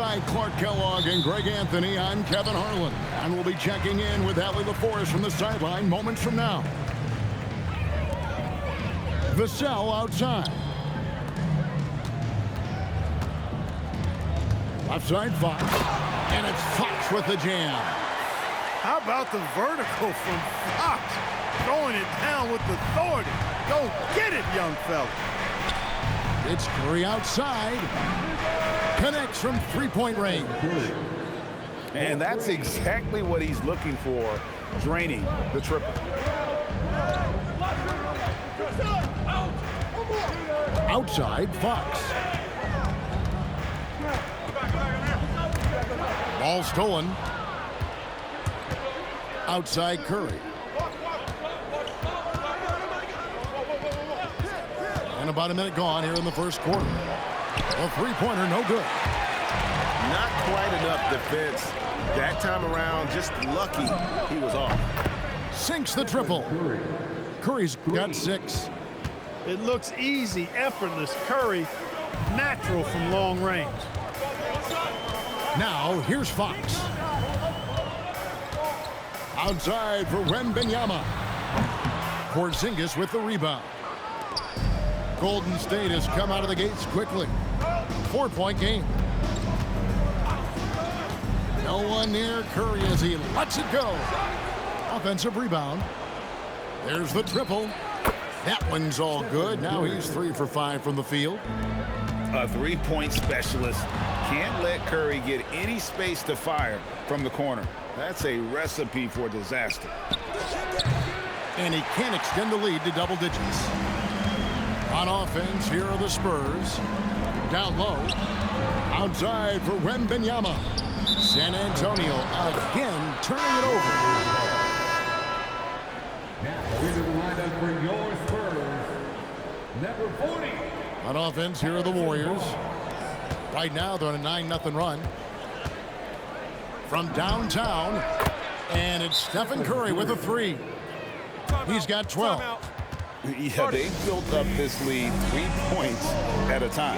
Hi, Clark Kellogg and Greg Anthony. I'm Kevin Harlan, and we'll be checking in with Allie LaForest from the sideline moments from now. Vassell outside. Left side, Fox. And it's Fox with the jam. How about the vertical from Fox? Throwing it down with authority. Go get it, young fella. It's Curry outside. Connects from three-point range. And that's exactly what he's looking for, draining the triple. Outside, Fox. Ball stolen. Outside, Curry. And about a minute gone here in the first quarter. A three-pointer, no good. Not quite enough defense. That time around, just lucky he was off. Sinks the triple. Curry's got 6. It looks easy, effortless. Curry, natural from long range. Now, here's Fox. Outside for Wembanyama. Porzingis with the rebound. Golden State has come out of the gates quickly. 4-point game. No one near Curry as he lets it go. Offensive rebound. There's the triple. That one's all good. Now he's 3 for 5 from the field. A three-point specialist can't let Curry get any space to fire from the corner. That's a recipe for disaster. And he can't extend the lead to double digits. On offense, here are the Spurs. Down low. Outside for Wembanyama. San Antonio again turning it over. Now, here's the lineup for your Spurs. Number 40. On offense, here are the Warriors. Right now, they're on a 9-0 run. From downtown, and it's Stephen Curry with a 3. He's got 12. Yeah, they built up this lead 3 points at a time.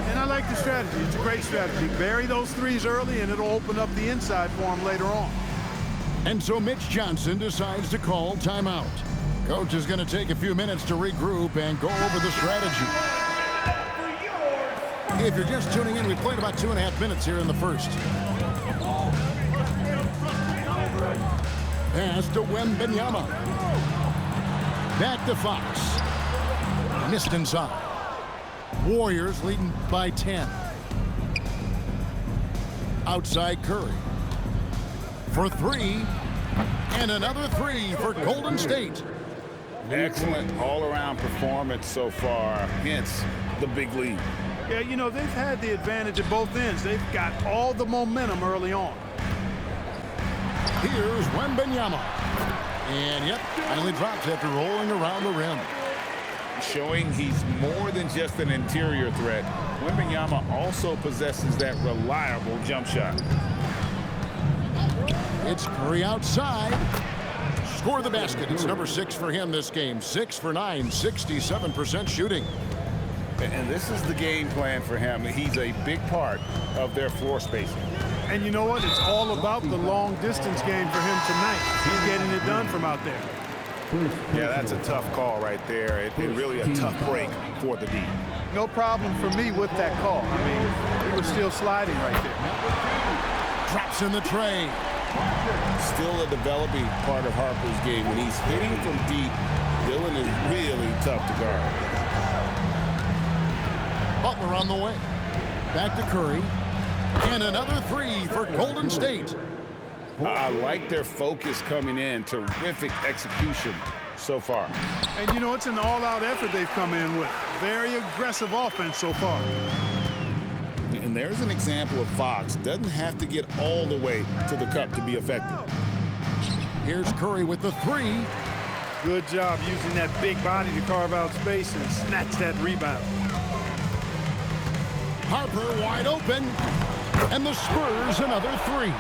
And I like the strategy. It's a great strategy. Bury those threes early, and it'll open up the inside for him later on. And so Mitch Johnson decides to call timeout. Coach is going to take a few minutes to regroup and go over the strategy. If you're just tuning in, we played about 2.5 minutes here in the first. Pass to Wembanyama. Back to Fox. Missed inside. Warriors leading by 10. Outside Curry. For 3. And another 3 for Golden State. Excellent all-around performance so far, hence the big lead. Yeah, you know, they've had the advantage at both ends. They've got all the momentum early on. Here's Wembanyama. And, yep, finally drops after rolling around the rim. Showing he's more than just an interior threat. Wembanyama also possesses that reliable jump shot. It's Curry outside. Score the basket. It's number 6 for him this game. 6 for 9, 67% shooting. And this is the game plan for him. He's a big part of their floor spacing. And you know what? It's all about the long-distance game for him tonight. He's getting it done from out there. Yeah, that's a tough call right there. It really a tough break for the D. No problem for me with that call. I mean, he was still sliding right there. Drops in the tray. Still a developing part of Harper's game. When he's hitting from deep, Dillon is really tough to guard. Butler on the way. Back to Curry. And another 3 for Golden State. I like their focus coming in. Terrific execution so far. And, you know, it's an all-out effort they've come in with. Very aggressive offense so far. And there's an example of Fox. Doesn't have to get all the way to the cup to be effective. Here's Curry with the 3. Good job using that big body to carve out space and snatch that rebound. Harper wide open. And the Spurs another 3.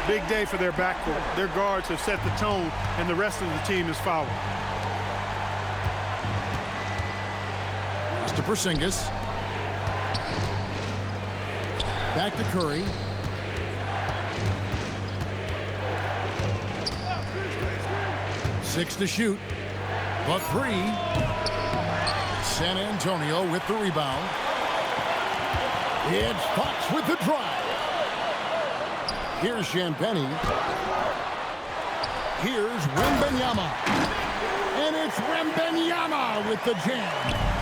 Big day for their backcourt. Their guards have set the tone, and the rest of the team is following. Pass to Porzingis. Back to Curry. Six to shoot. But three. San Antonio with the rebound. It's Fox with the drive. Here's Champagny. Here's Wembanyama. And it's Wembanyama with the jam.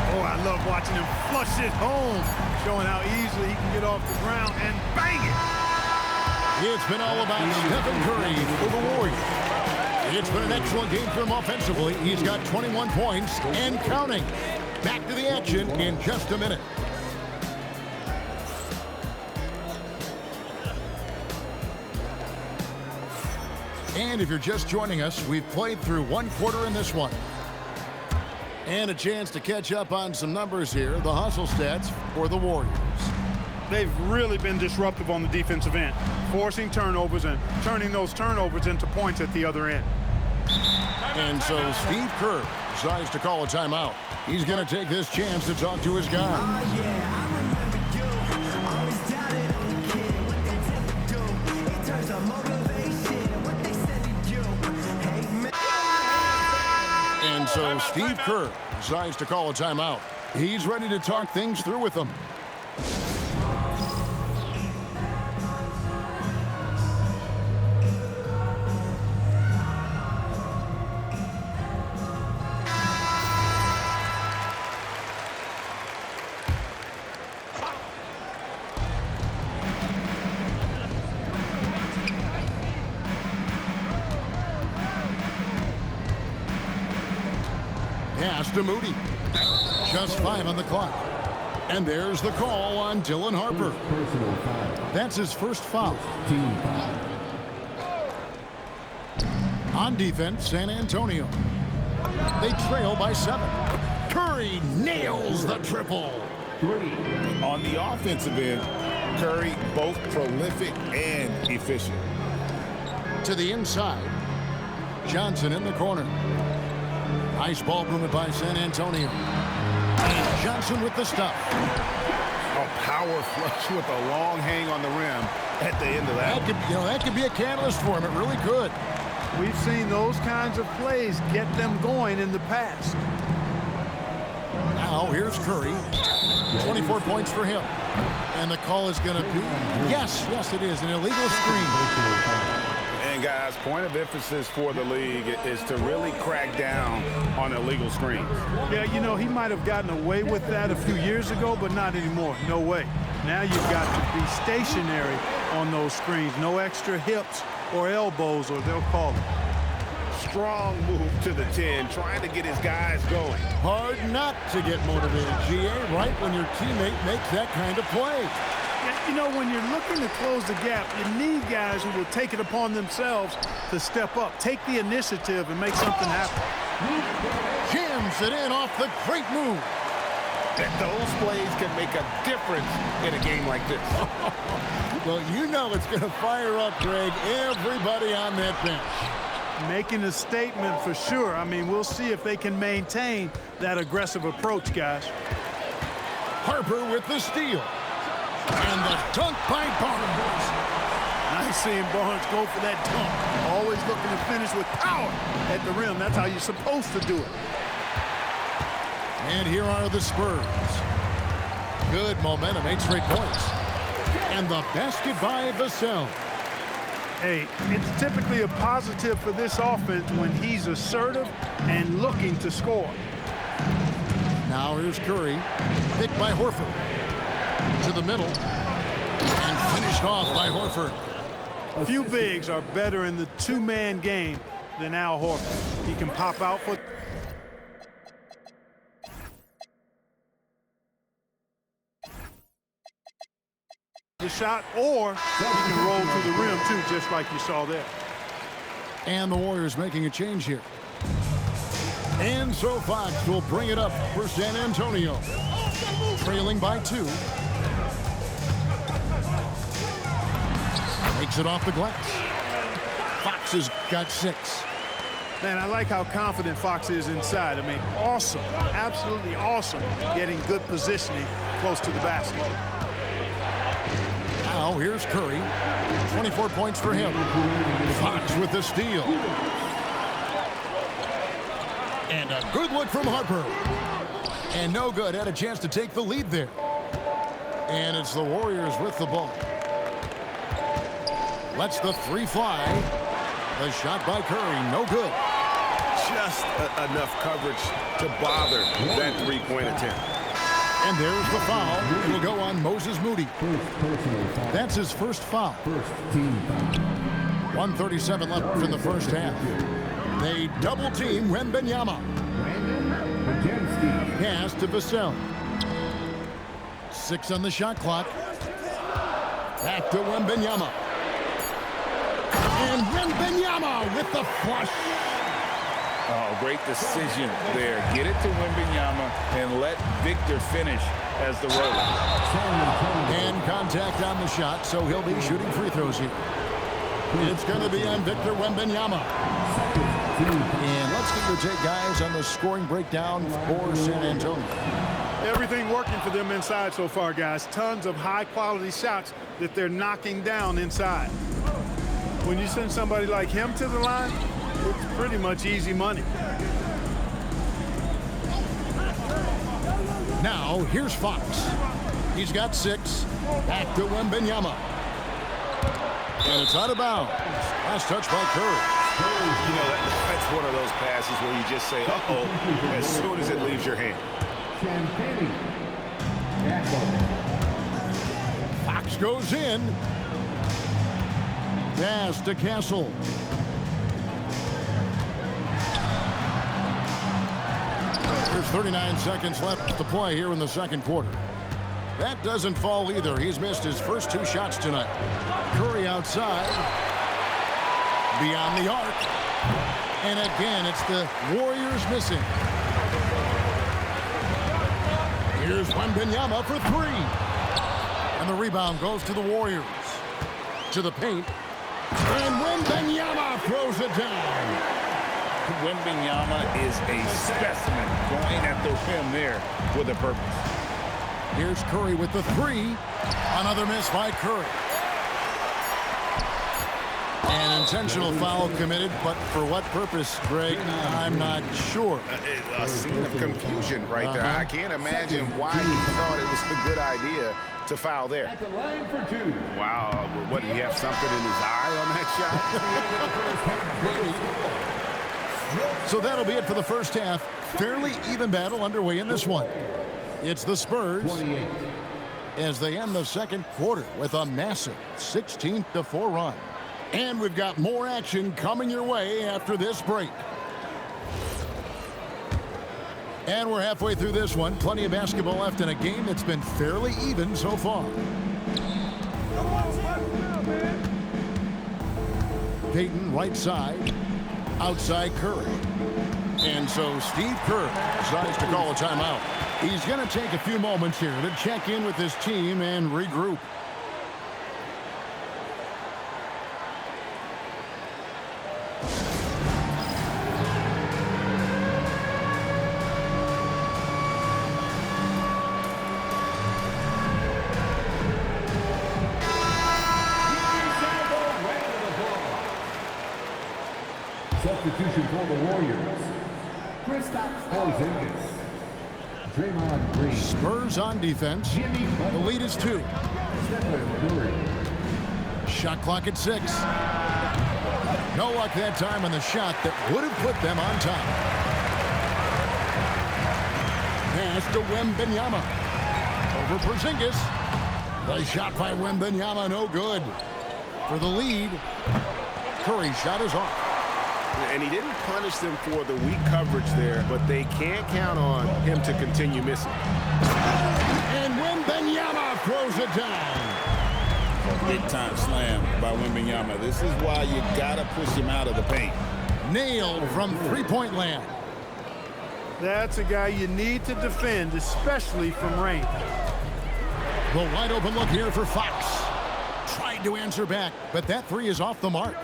Oh, I love watching him flush it home, showing how easily he can get off the ground and bang it. It's been all about Stephen Curry for the Warriors. It's been an excellent game for him offensively. He's got 21 points and counting. Back to the action in just a minute. And if you're just joining us, we've played through one quarter in this one. And a chance to catch up on some numbers here. The hustle stats for the Warriors. They've really been disruptive on the defensive end, forcing turnovers and turning those turnovers into points at the other end. And so Steve Kerr decides to call a timeout. He's going to take this chance to talk to his guy. And so Steve Kerr decides to call a timeout. He's ready to talk things through with them. Pass to Moody. Just 5 on the clock. And there's the call on Dylan Harper. That's his first foul. On defense, San Antonio. They trail by 7. Curry nails the triple. On the offensive end, Curry both prolific and efficient. To the inside. Johnson in the corner. Nice ball movement by San Antonio. And Johnson with the stuff. A power flush with a long hang on the rim at the end of that. That could be a catalyst for him. It really could. We've seen those kinds of plays get them going in the past. Now here's Curry. 24 points for him. And the call is going to be, yes, it is, an illegal screen. And guys, point of emphasis for the league is to really crack down on illegal screens. Yeah, you know, he might have gotten away with that a few years ago, but not anymore. No way. Now you've got to be stationary on those screens. No extra hips or elbows, or they'll call it. Strong move to the 10, trying to get his guys going. Hard not to get motivated, GA, right when your teammate makes that kind of play. You know, when you're looking to close the gap, you need guys who will take it upon themselves to step up, take the initiative, and make something happen. Jams it in off the great move. And those plays can make a difference in a game like this. Well, you know it's going to fire up, Greg, everybody on that bench. Making a statement for sure. I mean, we'll see if they can maintain that aggressive approach, guys. Harper with the steal. And the dunk by Barnes. Nice seeing Barnes go for that dunk. Always looking to finish with power at the rim. That's how you're supposed to do it. And here are the Spurs. Good momentum, 8 straight points. And the basket by Vassell. Hey, it's typically a positive for this offense when he's assertive and looking to score. Now here's Curry. Picked by Horford. To the middle. And finished off by Horford. Few bigs are better in the two-man game than Al Horford. He can pop out for the shot, or he can roll to the rim too, just like you saw there. And the Warriors making a change here. And so Fox will bring it up for San Antonio. Trailing by 2. Makes it off the glass. Fox has got 6. Man, I like how confident Fox is inside. I mean, awesome, absolutely awesome, getting good positioning close to the basket. Now here's Curry. 24 points for him. Fox with the steal. And a good look from Harper. And no good. Had a chance to take the lead there. And it's the Warriors with the ball. Lets the three fly. The shot by Curry. No good. Just enough coverage to bother that three-point attempt. And there's the foul. It'll go on Moses Moody. That's his first foul. 1:37 left in the first half. They double-team Wembanyama. Pass to Vassell. 6 on the shot clock. Back to Wembanyama. And Wembanyama with the flush. Oh, great decision there. Get it to Wembanyama and let Victor finish as the roller. And contact on the shot, so he'll be shooting free throws here. It's going to be on Victor Wembanyama. And let's get your take, guys, on the scoring breakdown for San Antonio. Everything working for them inside so far, guys. Tons of high-quality shots that they're knocking down inside. When you send somebody like him to the line, it's pretty much easy money. Now, here's Fox. He's got 6. Back to Wembanyama. And it's out of bounds. Last touch by Curry. You know, that's one of those passes where you just say, uh-oh, as soon as it leaves your hand. Fox goes in. Pass to Castle. There's 39 seconds left to play here in the second quarter. That doesn't fall either. He's missed his first 2 shots tonight. Curry outside. Beyond the arc. And again, it's the Warriors missing. Here's Wembanyama for 3. And the rebound goes to the Warriors. To the paint. And Wembanyama throws it down. Wembanyama is a specimen going at the rim there with a purpose. Here's Curry with the 3. Another miss by Curry. An intentional foul committed, but for what purpose, Greg? I'm not sure. A scene of confusion right there. I can't imagine why he thought it was a good idea to foul there. At the line for 2. Wow, what, did he have something in his eye on that shot? So that'll be it for the first half. Fairly even battle underway in this one. It's the Spurs 28. as they end the second quarter with a massive 16-4 run. And we've got more action coming your way after this break. And we're halfway through this one. Plenty of basketball left in a game that's been fairly even so far. Payton right side. Outside Curry. And so Steve Kerr decides to call a timeout. He's going to take a few moments here to check in with his team and regroup. Substitution for the Warriors. Kristaps Porzingis. Draymond Green. Spurs on defense. The lead is 2. Stephen Curry. Shot clock at 6. No luck that time on the shot that would have put them on top. Pass to Wembanyama. Over Porzingis. The shot by Wembanyama, no good. For the lead, Curry shot is off. And he didn't punish them for the weak coverage there, but they can't count on him to continue missing. And Wembanyama throws it down. Big time slam by Wembanyama. This is why you gotta push him out of the paint. Nailed from three-point land. That's a guy you need to defend, especially from range. The wide open look here for Fox. Tried to answer back, but that 3 is off the mark.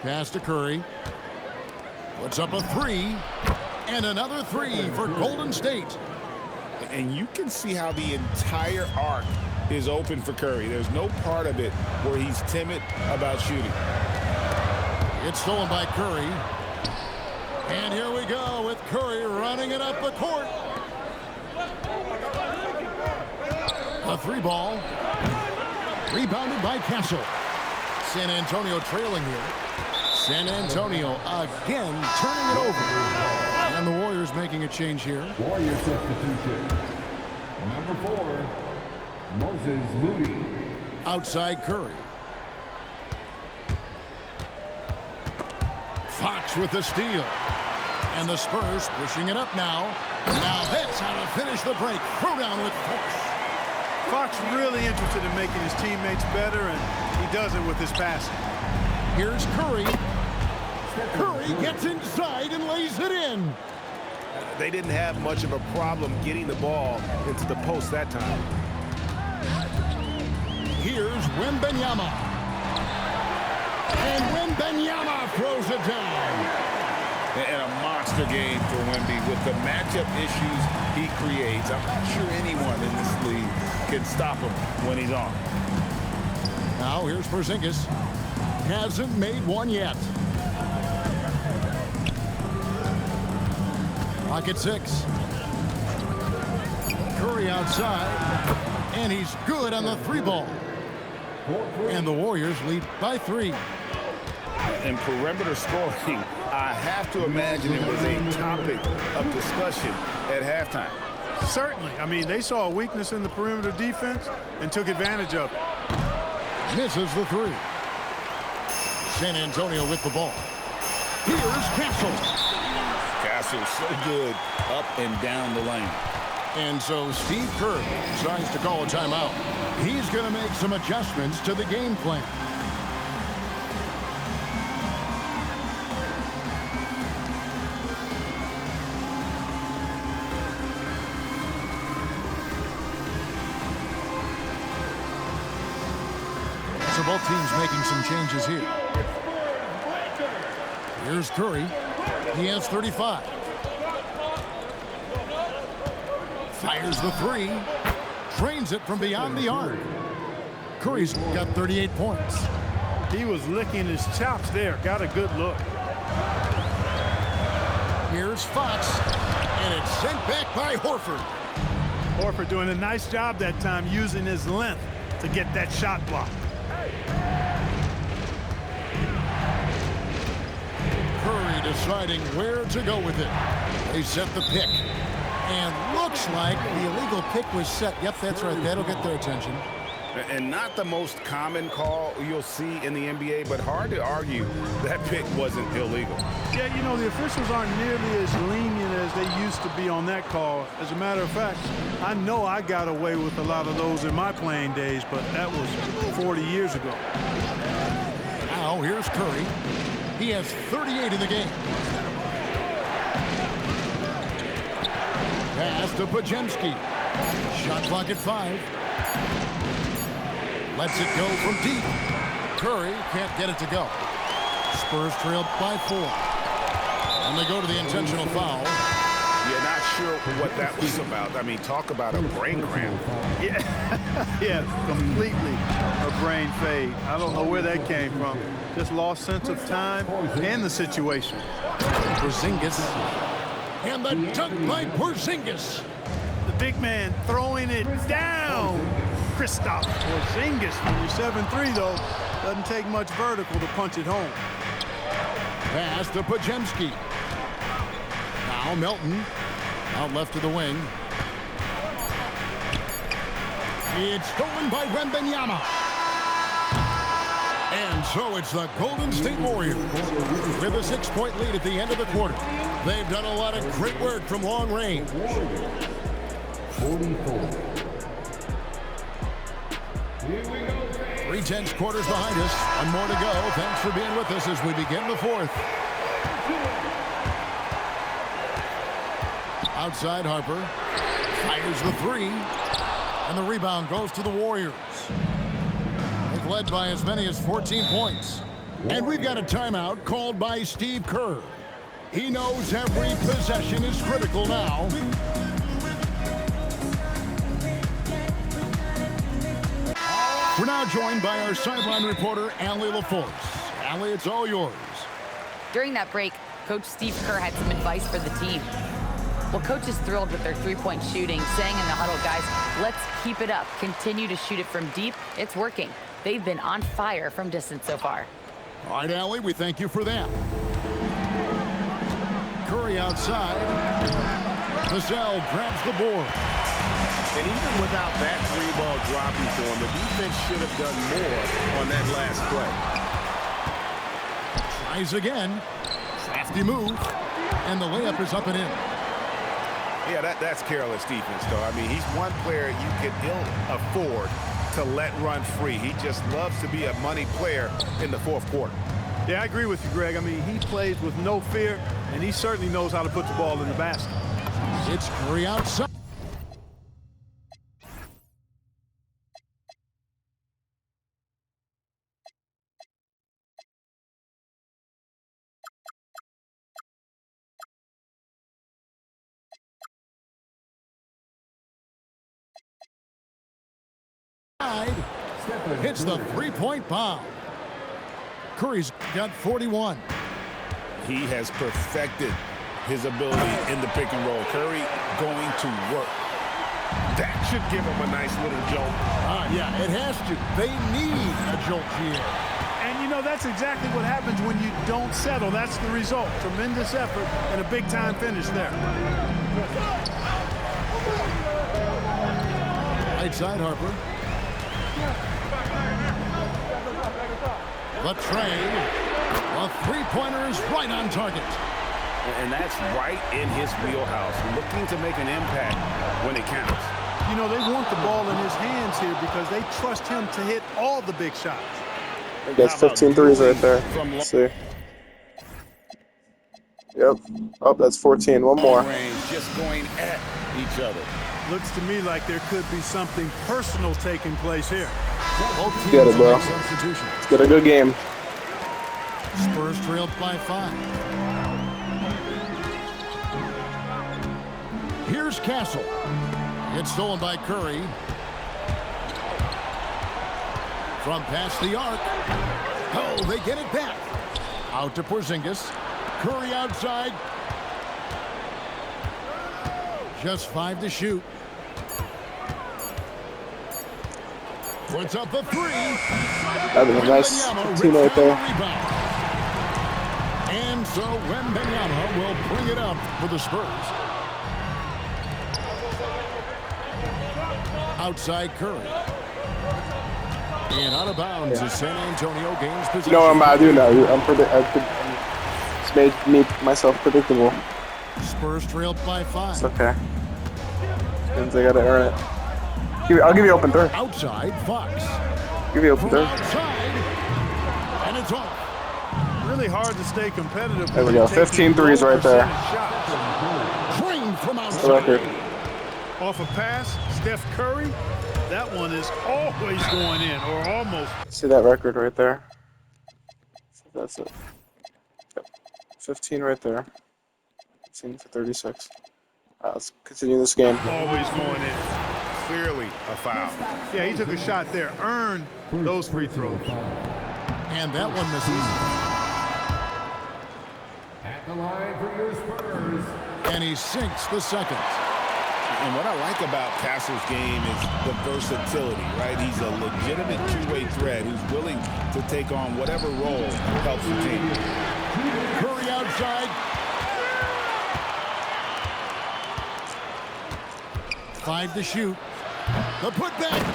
Pass to Curry. Puts up a 3. And another 3 for Golden State. And you can see how the entire arc is open for Curry. There's no part of it where he's timid about shooting. It's stolen by Curry. And here we go with Curry running it up the court. A 3-ball. Rebounded by Castle. San Antonio trailing here. San Antonio again turning it over. And the Warriors making a change here. Warrior substitution. Number 4, Moses Moody. Outside Curry. Fox with the steal. And the Spurs pushing it up now. Now that's how to finish the break. Throw down with force. Fox really interested in making his teammates better, and he does it with his passing. Here's Curry. Curry gets inside and lays it in. They didn't have much of a problem getting the ball into the post that time. Here's Wembanyama. And Wembanyama throws it down. And a monster game for Wemby with the matchup issues he creates. I'm not sure anyone in this league can stop him when he's on. Now here's Porzingis. Hasn't made one yet. Pocket 6. Curry outside. And he's good on the 3-ball. And the Warriors lead by 3. And perimeter scoring, I have to imagine it was a topic of discussion at halftime. Certainly. I mean, they saw a weakness in the perimeter defense and took advantage of it. Misses the 3. San Antonio with the ball. Here's Castle. Castle so good up and down the lane. And so Steve Kerr decides to call a timeout. He's going to make some adjustments to the game plan. So both teams making some changes here. Here's Curry. He has 35. Fires the 3. Drains it from beyond the arc. Curry's got 38 points. He was licking his chops there. Got a good look. Here's Fox. And it's sent back by Horford. Horford doing a nice job that time using his length to get that shot blocked. Curry deciding where to go with it. They set the pick. And looks like the illegal pick was set. Yep, that's right. That'll get their attention. And not the most common call you'll see in the NBA, but hard to argue that pick wasn't illegal. Yeah, you know, the officials aren't nearly as lenient as they used to be on that call. As a matter of fact, I know I got away with a lot of those in my playing days, but that was 40 years ago. Now here's Curry. He has 38 in the game. Pass to Podziemski. Shot clock at 5. Lets it go from deep. Curry can't get it to go. Spurs trail by 4. And they go to the intentional foul. Yeah, not sure what that was about. I mean, talk about a brain cramp. Yeah, completely a brain fade. I don't know where that came from. Just lost sense of time and the situation. Porzingis. And the dunk by Porzingis. The big man throwing it down. Kristaps Porzingis from your 7-3, though. Doesn't take much vertical to punch it home. Pass to Podziemski. Now Melton. Out left to the wing. It's stolen by Wembanyama. And so it's the Golden State Warriors with a 6-point lead at the end of the quarter. They've done a lot of great work from long range. 44. 3/10 quarters behind us. And more to go. Thanks for being with us as we begin the 4th. Outside Harper. Fires the 3. And the rebound goes to the Warriors. They've led by as many as 14 points. And we've got a timeout called by Steve Kerr. He knows every possession is critical now. We're now joined by our sideline reporter, Allie LaForce. Allie, it's all yours. During that break, Coach Steve Kerr had some advice for the team. Well, Coach is thrilled with their three-point shooting, saying in the huddle, guys, let's keep it up. Continue to shoot it from deep. It's working. They've been on fire from distance so far. All right, Allie, we thank you for that. Curry outside. Vassell grabs the board. And even without that three-ball dropping for him, the defense should have done more on that last play. Tries again. Crafty move. And the layup is up and in. Yeah, that's careless defense, though. I mean, he's one player you can ill afford to let run free. He just loves to be a money player in the fourth quarter. Yeah, I agree with you, Greg. I mean, he plays with no fear, and he certainly knows how to put the ball in the basket. It's Curry outside. Hits the three-point bomb. Curry's got 41. He has perfected his ability in the pick and roll. Curry going to work. That should give him a nice little jolt. Yeah, it has to. They need a jolt here. And, you know, that's exactly what happens when you don't settle. That's the result. Tremendous effort and a big-time finish there. Right side, Harper. The trade. A three-pointer is right on target. And that's right in his wheelhouse, looking to make an impact when it counts. You know, they want the ball in his hands here because they trust him to hit all the big shots. That's 15 threes right there. Let's see. Yep. Oh, that's 14. One more. Range just going at each other. Looks to me like there could be something personal taking place here. Get it, bro. Let's get a good game. Spurs trailed by 5. Here's Castle. It's stolen by Curry. From past the arc. Oh, they get it back. Out to Porzingis. Curry outside. Just 5 to shoot. Puts up the 3. That was a nice 15 right there. And so Wembanyama will bring it up for the Spurs. Outside Curry. And out of bounds as San Antonio gains possession. You know what I'm about to do now? It's made me myself predictable. Spurs trailed by 5. It's okay. Means I gotta earn it. I'll give you open third. Outside Fox. Give you open From third. outside. And it's off. Really hard to stay competitive. There we go. 15 threes right there. Drained from The outside. record. Off a pass, Steph Curry. That one is always going in, or almost. See that record right there? So that's it. Yep. 15 right there. 15 for 36. Let's continue this game. Always going in. Clearly a foul. Yeah, he took a shot there. Earned those free throws. And that one misses. At the line for your Spurs. And he sinks the second. And what I like about Castle's game is the versatility, right? He's a legitimate two-way threat who's willing to take on whatever role helps the team. Curry outside. 5 to shoot. The putback.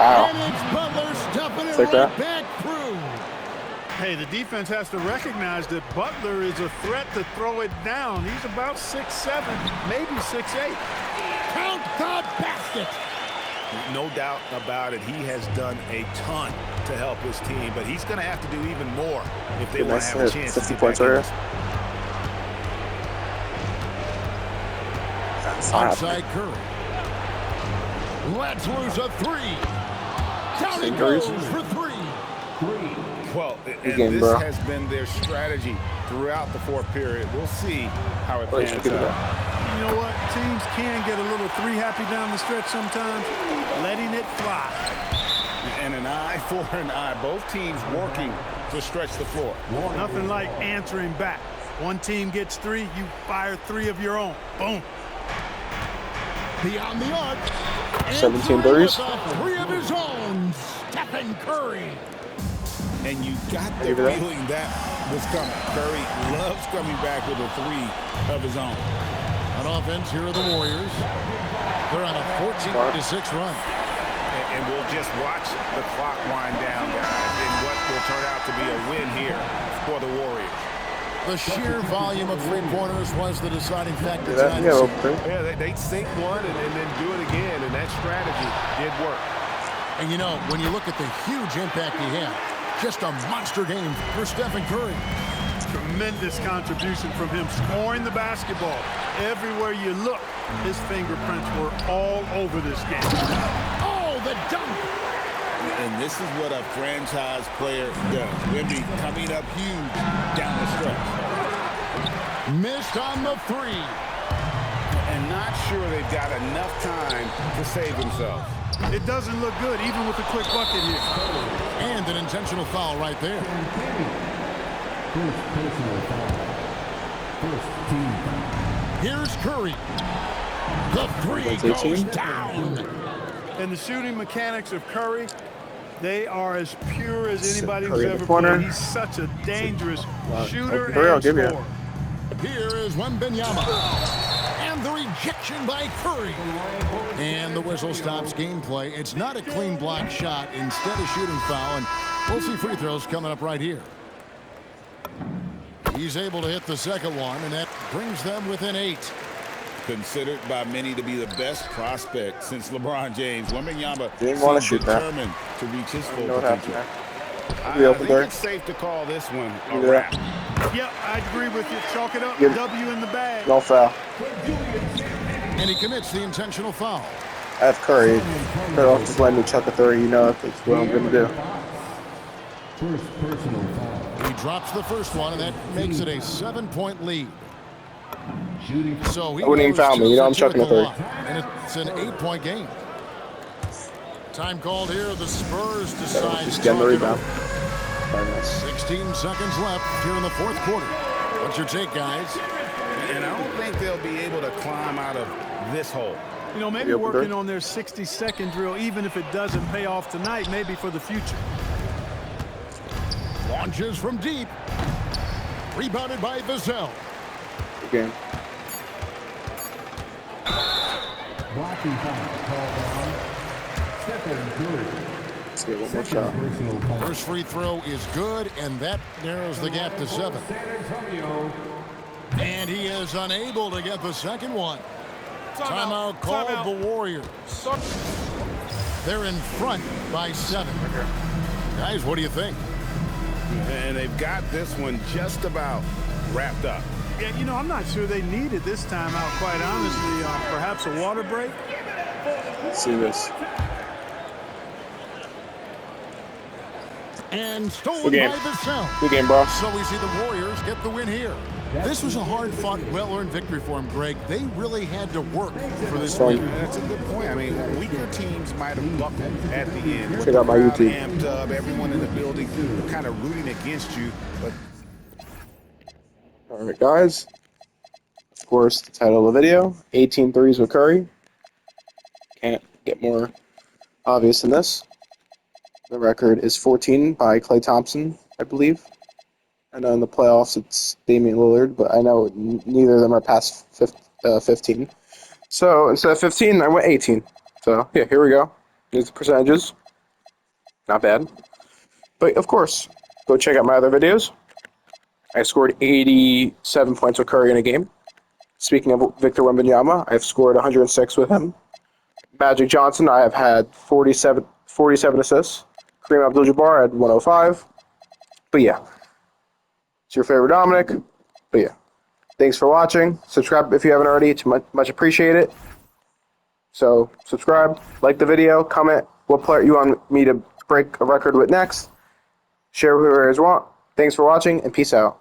Ow. And it's Butler stuffing it Take that. right back through. Hey, the defense has to recognize that Butler is a threat to throw it down. He's about 6'7", maybe 6'8". Count the basket. No doubt about it. He has done a ton to help his team, but he's going to have to do even more if they want to have a chance. 50 points right here. Outside Curry. Let's lose a 3. Down he goes for 3. Well, and game, this bro. has been their strategy throughout the fourth period. We'll see how it Wait, pans look at out. that. You know what? Teams can get a little 3 happy down the stretch sometimes. Letting it fly. And an eye for an eye. Both teams working to stretch the floor. Nothing like answering back. One team gets 3, you fire 3 of your own. Boom. Beyond the arc. 17 threes. 3 of his own. Stephen Curry. And you got the feeling that was coming. Curry loves coming back with a 3 of his own. On offense, here are the Warriors. They're on a 14-6 run. And we'll just watch the clock wind down, guys, in what will turn out to be a win here for the Warriors. The sheer volume of three-pointers was the deciding factor Yeah, tonight. Yeah, they'd sink one and then do it again, and that strategy did work. And you know, when you look at the huge impact he had, just a monster game for Stephen Curry. Tremendous contribution from him, scoring the basketball. Everywhere you look, his fingerprints were all over this game. Oh, the dunk! And this is what a franchise player does. Wemby coming up huge down the stretch. Missed on the 3. And not sure they've got enough time to save themselves. It doesn't look good, even with a quick bucket here. And an intentional foul right there. First personal foul. First team foul. Here's Curry. The 3 goes down. And the shooting mechanics of Curry, they are as pure as anybody who's Curry in the ever corner. played. He's such a dangerous shooter Curry, I'll and give you. scorer. Here is Wembanyama. And the rejection by Curry. And the whistle stops gameplay. It's not a clean block shot. Instead, a shooting foul. And we'll see free throws coming up right here. He's able to hit the second one, and that brings them within 8. Considered by many to be the best prospect since LeBron James. Wembanyama Didn't want to seems shoot that. determined to reach his full You know what happened potential. there? I think it's safe to call this one a Yeah. wrap. Yep, I agree with you. Chalk it up. Good. W in the bag. No foul. And he commits the intentional foul. I have Curry. They'll just let me chuck a 3. You know that's what I'm going to do. First personal foul. He drops the first one, and that makes it a 7-point lead. Shooting. So he I wouldn't even goes foul me. 2 You know for I'm 2 chucking at a the 3. line. And it's an 8-point game. Time called here. The Spurs decide Just to getting the talk it rebound. over. Very nice. 16 seconds left here in the 4th quarter. What's your take, guys? And I don't think they'll be able to climb out of this hole. You know, maybe working on their 60-second drill, even if it doesn't pay off tonight, maybe for the future. Launches from deep. Rebounded by Vassell. Good game. Blocking foul called on Stephen Curry. Let's get one more Second shot. personal foul. First free throw is good, and that narrows the gap to 7. San Antonio. And he is unable to get the second one. Timeout called the Warriors. They're in front by 7. Guys, what do you think? And they've got this one just about wrapped up. Yeah, you know, I'm not sure they needed this timeout, quite honestly. Perhaps a water break. Let's see this. And stolen Good game. by Vassell. Good game, bro. So we see the Warriors get the win here. This was a hard-fought, well-earned victory for them, Greg. They really had to work for this Fun. win. That's a good point. I mean, weaker teams might have buckled at the end. Check out my Crowd YouTube. Amped up, everyone in the building kind of rooting against you. But All right, guys. Of course, the title of the video, 18 threes with Curry. Can't get more obvious than this. The record is 14 by Klay Thompson, I believe. I know in the playoffs it's Damian Lillard, but I know neither of them are past 15. So instead of 15, I went 18. So yeah, here we go. Here's the percentages. Not bad. But of course, go check out my other videos. I scored 87 points with Curry in a game. Speaking of Victor Wembanyama, I've scored 106 with him. Magic Johnson, I have had 47 assists. Kareem Abdul-Jabbar had 105. But yeah, it's your favorite Dominic. But yeah, thanks for watching. Subscribe if you haven't already. It's much appreciated. So subscribe, like the video, comment what player you want me to break a record with next. Share with whoever you want. Thanks for watching, and peace out.